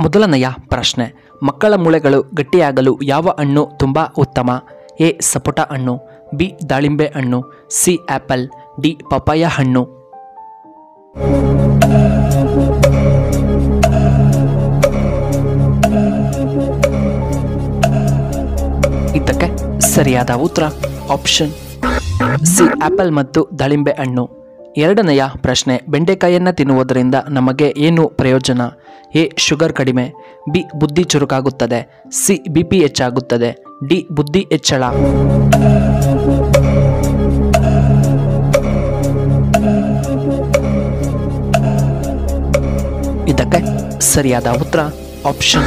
ಮೊದಲನೆಯ ಪ್ರಶ್ನೆ, ಮಕ್ಕಳ ಮೂಳೆಗಳು ಗಟ್ಟಿಯಾಗಲು ಯಾವ ಹಣ್ಣು ತುಂಬ ಉತ್ತಮ? ಎ ಸಪೋಟ ಹಣ್ಣು, ಬಿ ದಾಳಿಂಬೆ ಹಣ್ಣು, ಸಿ ಆ್ಯಪಲ್, ಡಿ ಪಪಾಯ ಹಣ್ಣು. ಇದಕ್ಕೆ ಸರಿಯಾದ ಉತ್ತರ ಆಪ್ಷನ್ ಸಿ ಆ್ಯಪಲ್ ಮತ್ತು ದಾಳಿಂಬೆ ಹಣ್ಣು. ಎರಡನೆಯ ಪ್ರಶ್ನೆ, ಬೆಂಡೆಕಾಯಿಯನ್ನು ತಿನ್ನುವುದರಿಂದ ನಮಗೆ ಏನು ಪ್ರಯೋಜನ? ಎ ಶುಗರ್ ಕಡಿಮೆ, ಬಿ ಬುದ್ಧಿ ಚುರುಕಾಗುತ್ತದೆ, ಸಿ BP ಹೆಚ್ಚಾಗುತ್ತದೆ, ಡಿ ಬುದ್ಧಿ ಹೆಚ್ಚಳ. ಇದಕ್ಕೆ ಸರಿಯಾದ ಉತ್ತರ ಆಪ್ಷನ್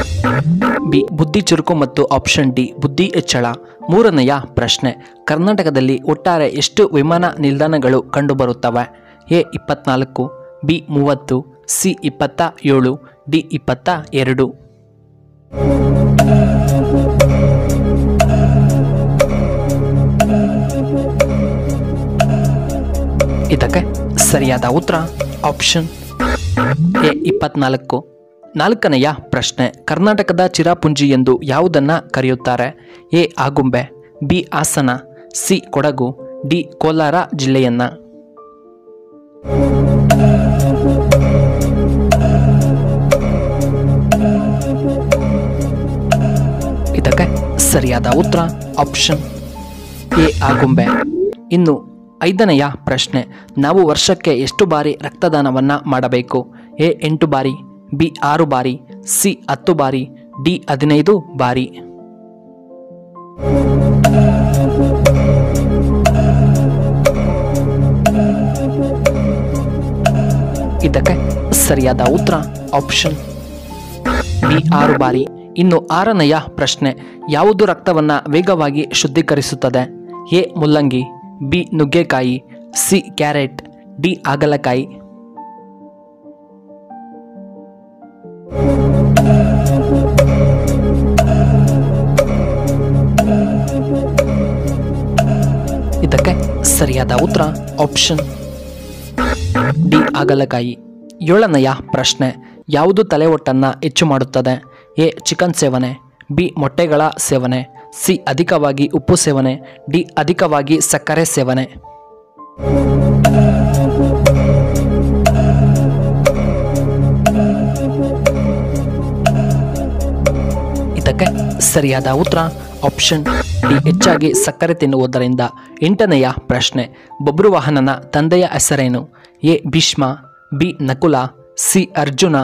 ಬಿ ಬುದ್ಧಿ ಚುರುಕು ಮತ್ತು ಆಪ್ಷನ್ ಡಿ ಬುದ್ಧಿ ಹೆಚ್ಚಳ. ಮೂರನೆಯ ಪ್ರಶ್ನೆ, ಕರ್ನಾಟಕದಲ್ಲಿ ಒಟ್ಟಾರೆ ಎಷ್ಟು ವಿಮಾನ ನಿಲ್ದಾಣಗಳು ಕಂಡುಬರುತ್ತವೆ? A 24, B 30, C 27, D 22. ಇದಕ್ಕೆ ಸರಿಯಾದ ಉತ್ತರ ಆಪ್ಷನ್ ಎ 24. ನಾಲ್ಕನೆಯ ಪ್ರಶ್ನೆ, ಕರ್ನಾಟಕದ ಚಿರಾಪುಂಜಿ ಎಂದು ಯಾವುದನ್ನು ಕರೆಯುತ್ತಾರೆ? A Agumbe, B Hassan, C Kodagu, D Kolar ಜಿಲ್ಲೆಯನ್ನ. ಇದಕ್ಕೆ ಸರಿಯಾದ ಉತ್ತರ ಆಪ್ಷನ್ ಎ ಆಗುಂಬೆ. ಇನ್ನು ಐದನೆಯ ಪ್ರಶ್ನೆ, ನಾವು ವರ್ಷಕ್ಕೆ ಎಷ್ಟು ಬಾರಿ ರಕ್ತದಾನವನ್ನು ಮಾಡಬೇಕು? ಎ 8 ಬಾರಿ, ಬಿ 6 ಬಾರಿ, ಸಿ 10 ಬಾರಿ, ಡಿ 15 ಬಾರಿ. ಇದಕ್ಕೆ ಸರಿಯಾದ ಉತ್ತರ ಆಪ್ಷನ್ ಬಿ 6 ಬಾರಿ. ಇನ್ನು ಆರನೆಯ ಪ್ರಶ್ನೆ, ಯಾವುದು ರಕ್ತವನ್ನು ವೇಗವಾಗಿ ಶುದ್ಧೀಕರಿಸುತ್ತದೆ? ಎ ಮುಲ್ಲಂಗಿ, ಬಿ ನುಗ್ಗೆಕಾಯಿ, ಸಿ ಕ್ಯಾರೆಟ್, ಡಿ ಹಾಗಲಕಾಯಿ. ಇದಕ್ಕೆ ಸರಿಯಾದ ಉತ್ತರ ಆಪ್ಷನ್ ಡಿ ಹಾಗಲಕಾಯಿ. ಏಳನೆಯ ಪ್ರಶ್ನೆ, ಯಾವುದು ತಲೆ ಹೊಟ್ಟನ್ನು ಹೆಚ್ಚು ಮಾಡುತ್ತದೆ? ಎ ಚಿಕನ್ ಸೇವನೆ, ಬಿ ಮೊಟ್ಟೆಗಳ ಸೇವನೆ, ಸಿ ಅಧಿಕವಾಗಿ ಉಪ್ಪು ಸೇವನೆ, ಡಿ ಅಧಿಕವಾಗಿ ಸಕ್ಕರೆ ಸೇವನೆ. ಇದಕ್ಕೆ ಸರಿಯಾದ ಉತ್ತರ ಆಪ್ಷನ್ ಡಿ ಹೆಚ್ಚಾಗಿ ಸಕ್ಕರೆ ತಿನ್ನುವುದರಿಂದ. ಎಂಟನೆಯ ಪ್ರಶ್ನೆ, ಬಬ್ರುವಾಹನನ ತಂದೆಯ ಹೆಸರೇನು? A Bhishma, B Nakula, C Arjuna,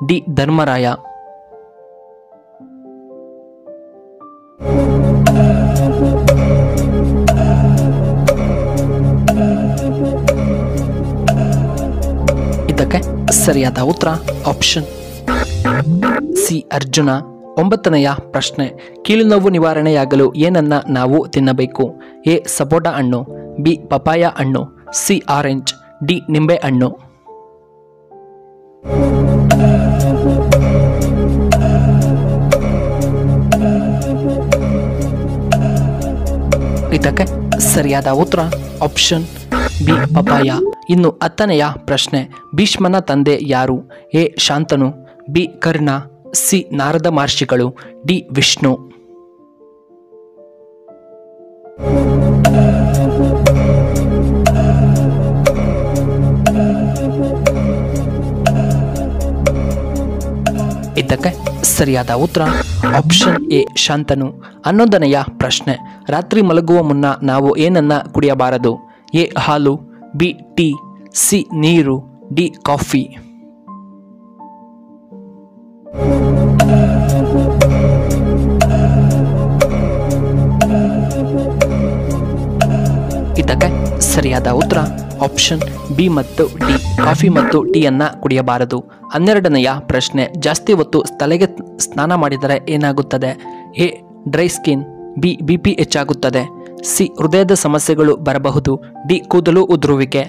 D Dharmaraya. ಇದಕ್ಕೆ ಸರಿಯಾದ ಉತ್ತರ ಆಪ್ಷನ್ ಸಿ ಅರ್ಜುನ. ಒಂಬತ್ತನೆಯ ಪ್ರಶ್ನೆ, ಕೀಲು ನೋವು ನಿವಾರಣೆಯಾಗಲು ಏನನ್ನ ನಾವು ತಿನ್ನಬೇಕು? ಎ ಸಪೋಟ ಹಣ್ಣು, ಬಿ ಪಪಾಯ ಹಣ್ಣು, ಸಿ ಆರೆಂಜ್, ಡಿ ನಿಂಬೆ ಹಣ್ಣು. ಇದಕ್ಕೆ ಸರಿಯಾದ ಉತ್ತರ ಆಪ್ಷನ್ ಬಿ ಪಪಾಯ. ಇನ್ನು ಹತ್ತನೆಯ ಪ್ರಶ್ನೆ, ಭೀಷ್ಮನ ತಂದೆ ಯಾರು? A Shantanu, B Karna, C Narada ಮಹರ್ಷಿಗಳು, ಡಿ ವಿಷ್ಣು. ಇದಕ್ಕೆ ಸರಿಯಾದ ಉತ್ತರ ಆಪ್ಷನ್ ಎ ಶಾಂತನು. 11ನೆಯ ಪ್ರಶ್ನೆ, ರಾತ್ರಿ ಮಲಗುವ ಮುನ್ನ ನಾವು ಏನನ್ನ ಕುಡಿಯಬಾರದು? ಎ ಹಾಲು, ಬಿ ಟೀ, ಸಿ ನೀರು, ಡಿ ಕಾಫಿ. ಇದಕ್ಕೆ ಸರಿಯಾದ ಉತ್ತರ ಆಪ್ಷನ್ ಬಿ ಮತ್ತು ಡಿ, ಕಾಫಿ ಮತ್ತು ಟೀಯನ್ನು ಕುಡಿಯಬಾರದು. 12ನೆಯ ಪ್ರಶ್ನೆ, ಜಾಸ್ತಿ ಹೊತ್ತು ತಲೆಗೆ ಸ್ನಾನ ಮಾಡಿದರೆ ಏನಾಗುತ್ತದೆ? A dry skin, B BP ಹೆಚ್ಚಾಗುತ್ತದೆ, ಸಿ ಹೃದಯದ ಸಮಸ್ಯೆಗಳು ಬರಬಹುದು, ಡಿ ಕೂದಲು ಉದುರುವಿಕೆ.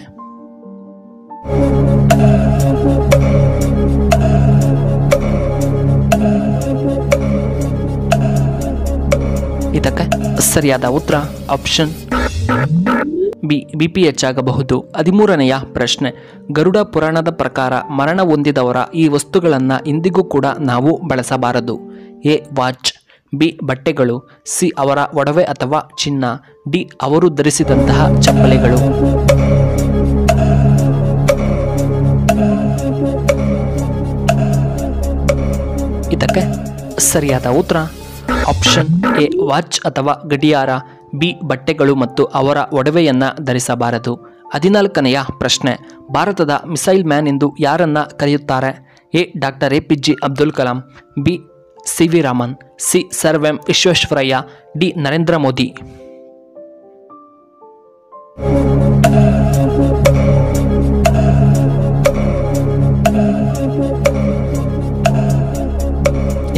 ಇದಕ್ಕೆ ಸರಿಯಾದ ಉತ್ತರ ಆಪ್ಷನ್ ಬಿ BP ಹೆಚ್ಚಾಗಬಹುದು. 13ನೆಯ ಪ್ರಶ್ನೆ, ಗರುಡ ಪುರಾಣದ ಪ್ರಕಾರ ಮರಣ ಹೊಂದಿದವರ ಈ ವಸ್ತುಗಳನ್ನು ಇಂದಿಗೂ ಕೂಡ ನಾವು ಬಳಸಬಾರದು. ಎ ವಾಚ್, ಬಿ ಬಟ್ಟೆಗಳು, ಸಿ ಅವರ ಒಡವೆ ಅಥವಾ ಚಿನ್ನ, ಡಿ ಅವರು ಧರಿಸಿದಂತಹ ಚಪ್ಪಲಿಗಳು. ಇದಕ್ಕೆ ಸರಿಯಾದ ಉತ್ತರ ಆಪ್ಷನ್ ಎ ವಾಚ್ ಅಥವಾ ಗಡಿಯಾರ, ಬಿ ಬಟ್ಟೆಗಳು ಮತ್ತು ಅವರ ಒಡವೆಯನ್ನ ಧರಿಸಬಾರದು. 14ನೆಯ ಪ್ರಶ್ನೆ, ಭಾರತದ ಮಿಸೈಲ್ ಮ್ಯಾನ್ ಎಂದು ಯಾರನ್ನ ಕರೆಯುತ್ತಾರೆ? A doctor APJ Abdul Kalam, B CV Raman, C sir M Visvesvaraya, D Narendra Modi.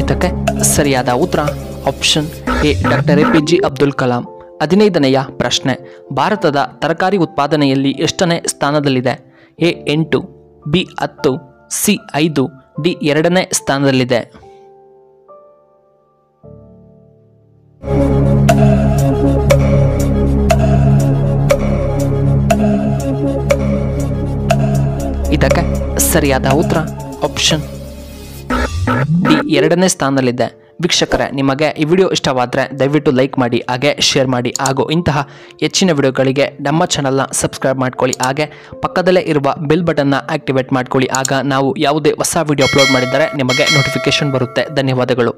ಇದಕ್ಕೆ ಸರಿಯಾದ ಉತ್ತರ option A doctor APJ Abdul Kalam. 15ನೆಯ ಪ್ರಶ್ನೆ, ಭಾರತದ ತರಕಾರಿ ಉತ್ಪಾದನೆಯಲ್ಲಿ ಎಷ್ಟನೇ ಸ್ಥಾನದಲ್ಲಿದೆ? ಎ 8, ಬಿ 10, ಸಿ 5, ಡಿ 2ನೇ ಸ್ಥಾನದಲ್ಲಿದೆ. ಇದಕ್ಕೆ ಸರಿಯಾದ ಉತ್ತರ ಆಪ್ಷನ್ ಡಿ 2ನೇ ಸ್ಥಾನದಲ್ಲಿದೆ. ವೀಕ್ಷಕರೇ, ನಿಮಗೆ ಈ ವಿಡಿಯೋ ಇಷ್ಟವಾದರೆ ದಯವಿಟ್ಟು ಲೈಕ್ ಮಾಡಿ, ಹಾಗೆ ಶೇರ್ ಮಾಡಿ, ಹಾಗೂ ಇಂತಹ ಹೆಚ್ಚಿನ ವಿಡಿಯೋಗಳಿಗೆ ನಮ್ಮ ಚಾನಲ್ನ ಸಬ್ಸ್ಕ್ರೈಬ್ ಮಾಡ್ಕೊಳ್ಳಿ, ಹಾಗೆ ಪಕ್ಕದಲ್ಲೇ ಇರುವ ಬೆಲ್ ಬಟನ್ನ ಆಕ್ಟಿವೇಟ್ ಮಾಡ್ಕೊಳ್ಳಿ. ಆಗ ನಾವು ಯಾವುದೇ ಹೊಸ ವಿಡಿಯೋ ಅಪ್ಲೋಡ್ ಮಾಡಿದರೆ ನಿಮಗೆ ನೋಟಿಫಿಕೇಶನ್ ಬರುತ್ತೆ. ಧನ್ಯವಾದಗಳು.